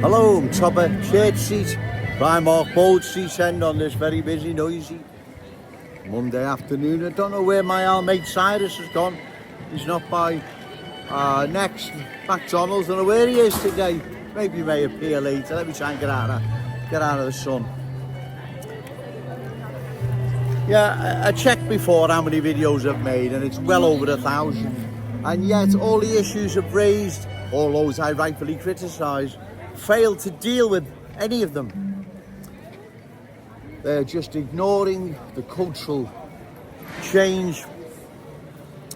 Hello, I'm top of Church Street, Primark Bold Street end on this very busy, noisy Monday afternoon. I don't know where my old mate Cyrus has gone. He's not by next McDonald's. I don't know where he is today. Maybe he may appear later. Let me try and get out of the sun. Yeah, I checked before how many videos I've made, and it's well over 1,000. And yet all the issues I've raised, all those I rightfully criticise, failed to deal with any of them. They're just ignoring the cultural change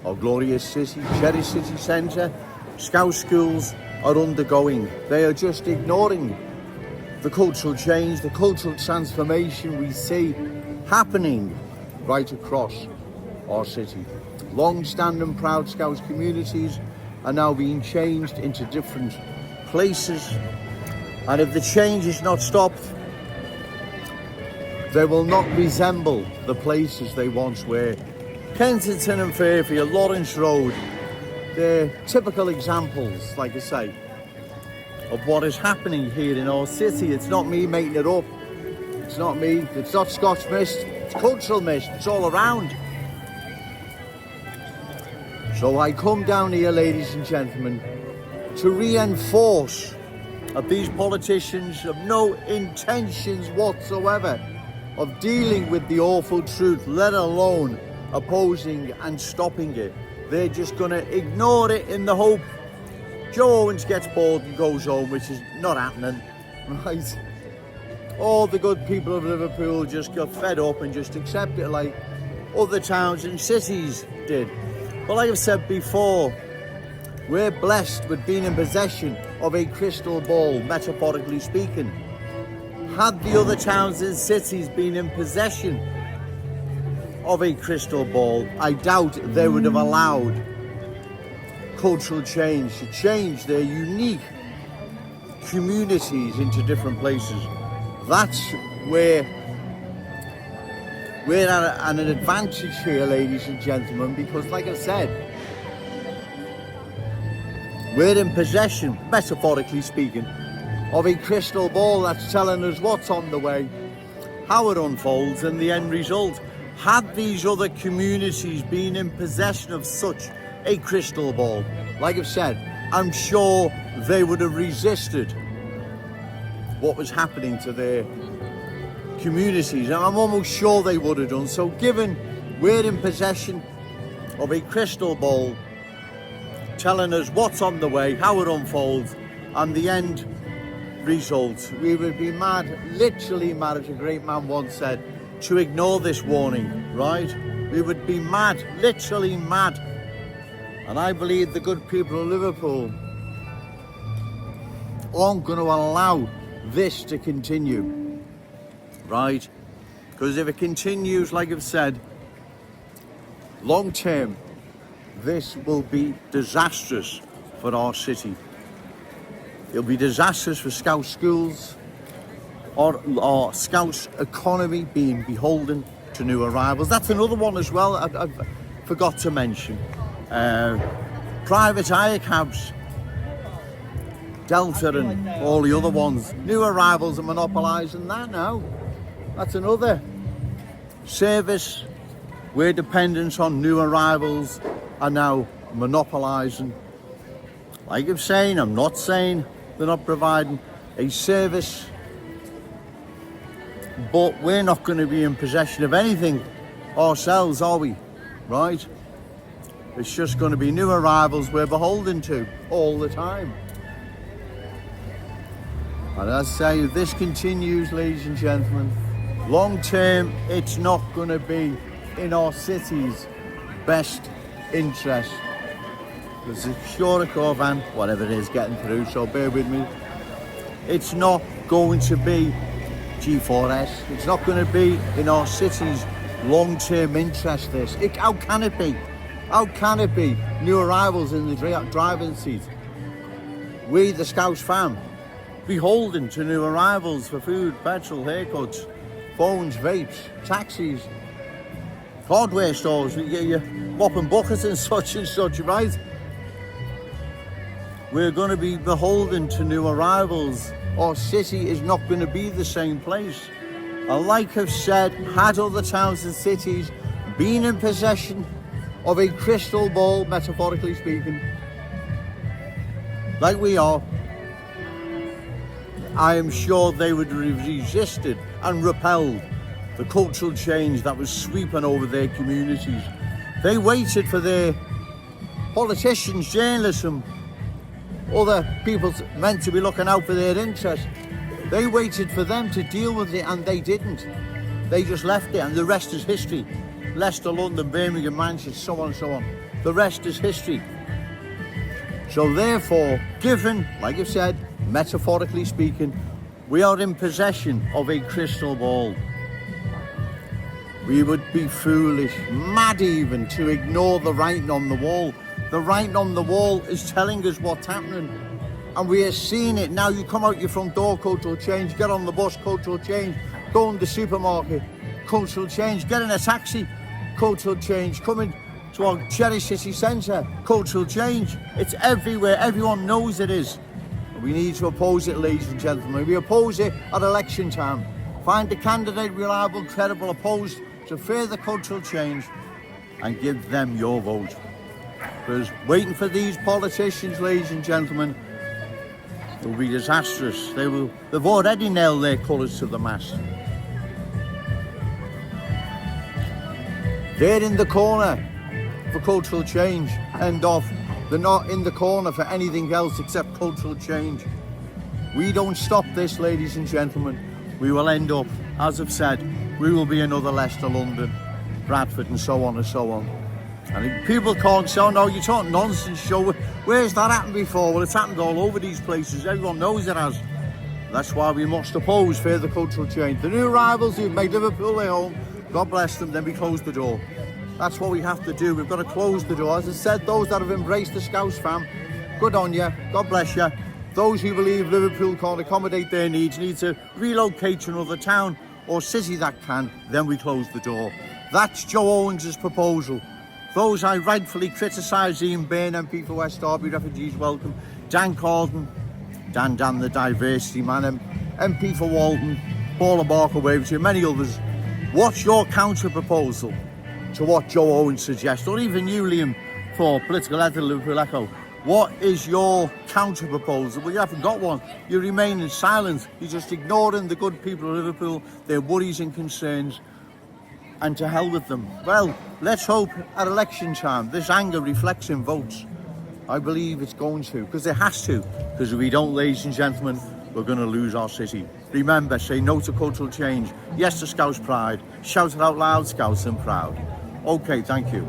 our glorious city, Cherished city centre, Scout schools are undergoing. They are just ignoring the cultural change, the cultural transformation we see happening right across our city. Long-standing proud Scouts communities are now being changed into different places, and if the change is not stopped, they will not resemble the places they once were. Kensington and Fairfield, Lawrence Road, they're typical examples, like I say, of what is happening here in our city. It's not me making it up. It's not me. It's not Scotch mist. It's cultural mist. It's all around. So I come down here, ladies and gentlemen, to reinforce that these politicians have no intentions whatsoever of dealing with the awful truth, let alone opposing and stopping it. They're just going to ignore it in the hope Joe Owens gets bored and goes home, which is not happening, right? All the good people of Liverpool just got fed up and just accept it like other towns and cities did. But like I've said before, we're blessed with being in possession of a crystal ball, metaphorically speaking. Had the other towns and cities been in possession of a crystal ball, I doubt they would have allowed cultural change to change their unique communities into different places. That's where we're at an advantage here, ladies and gentlemen, because like I said, we're in possession, metaphorically speaking, of a crystal ball that's telling us what's on the way, how it unfolds, and the end result. Had these other communities been in possession of such a crystal ball, like I've said, I'm sure they would have resisted what was happening to their communities, and I'm almost sure they would have done. So given we're in possession of a crystal ball telling us what's on the way, how it unfolds, and the end result, we would be mad, literally mad, as a great man once said, to ignore this warning, right? We would be mad, literally mad. And I believe the good people of Liverpool aren't going to allow this to continue, right? Because if it continues, like I've said, long term, this will be disastrous for our city. It'll be disastrous for Scout schools, our Scouts economy being beholden to new arrivals. That's another one as well I forgot to mention. Private hire cabs, Delta and all the other ones, new arrivals are monopolising that now. That's another service we're dependent on. New arrivals are now monopolising. Like I'm saying, I'm not saying they're not providing a service, but we're not going to be in possession of anything ourselves, are we? Right? It's just going to be new arrivals we're beholden to all the time. And as I say, if this continues, ladies and gentlemen, long term, it's not going to be in our city's best interest. There's a shorter caravan, whatever it is, getting through, so bear with me. It's not going to be G4S. It's not going to be in our city's long-term interest, this. How can it be? How can it be? New arrivals in the driving seat. We, the Scouts fam, beholden to new arrivals for food, petrol, haircuts, phones, vapes, taxis, hardware stores, you get your mop and buckets and such, right? we're going to be beholden to new arrivals. Our city is not going to be the same place. And like I've said, had other towns and cities been in possession of a crystal ball, metaphorically speaking, like we are, I am sure they would have resisted and repelled the cultural change that was sweeping over their communities. They waited for their politicians, journalists, and other people meant to be looking out for their interests. They waited for them to deal with it, and they didn't. They just left it, and the rest is history. Leicester, London, Birmingham, Manchester, so on and so on. The rest is history. So therefore, given, like I've said, metaphorically speaking, we are in possession of a crystal ball. We would be foolish, mad even, to ignore the writing on the wall. The writing on the wall is telling us what's happening. And we are seeing it now. You come out your front door, cultural change. Get on the bus, cultural change. Go in the supermarket, cultural change. Get in a taxi, cultural change. Come in to our Cherished city centre, cultural change. It's everywhere. Everyone knows it is. We need to oppose it, ladies and gentlemen. We oppose it at election time. Find a candidate reliable, credible, opposed to further cultural change, and give them your vote. Because waiting for these politicians, ladies and gentlemen, will be disastrous. They've already nailed their colours to the mast. They're in the corner for cultural change. End of. They're not in the corner for anything else except cultural change. We don't stop this, ladies and gentlemen. We will end up, as I've said, we will be another Leicester, London, Bradford, and so on and so on. And if people can't say, oh no, you're talking nonsense, Joe. Where's that happened before? Well, it's happened all over these places. Everyone knows it has. That's why we must oppose further cultural change. The new rivals who've made Liverpool their home, God bless them, then we close the door. That's what we have to do. We've got to close the door. As I said, those that have embraced the Scouse fam, good on you. God bless you. Those who believe Liverpool can't accommodate their needs need to relocate to another town or city that can, then we close the door. That's Joe Owens' proposal. Those I rightfully criticise: Ian Byrne, MP for West Derby, refugees welcome. Dan Corden, Dan the diversity man, MP for Walton, Paula Barker, Wavertree, many others. What's your counter proposal to what Joe Owens suggests, or even you, Liam, for political editor Liverpool Echo? What is your counter proposal? Well, you haven't got one. You remain in silence. You're just ignoring the good people of Liverpool, their worries and concerns, and to hell with them. Well, let's hope at election time this anger reflects in votes. I believe it's going to, because it has to. Because if we don't, ladies and gentlemen, we're going to lose our city. Remember, say no to cultural change. Yes to Scouse pride. Shout it out loud, Scouse and proud. Okay, thank you.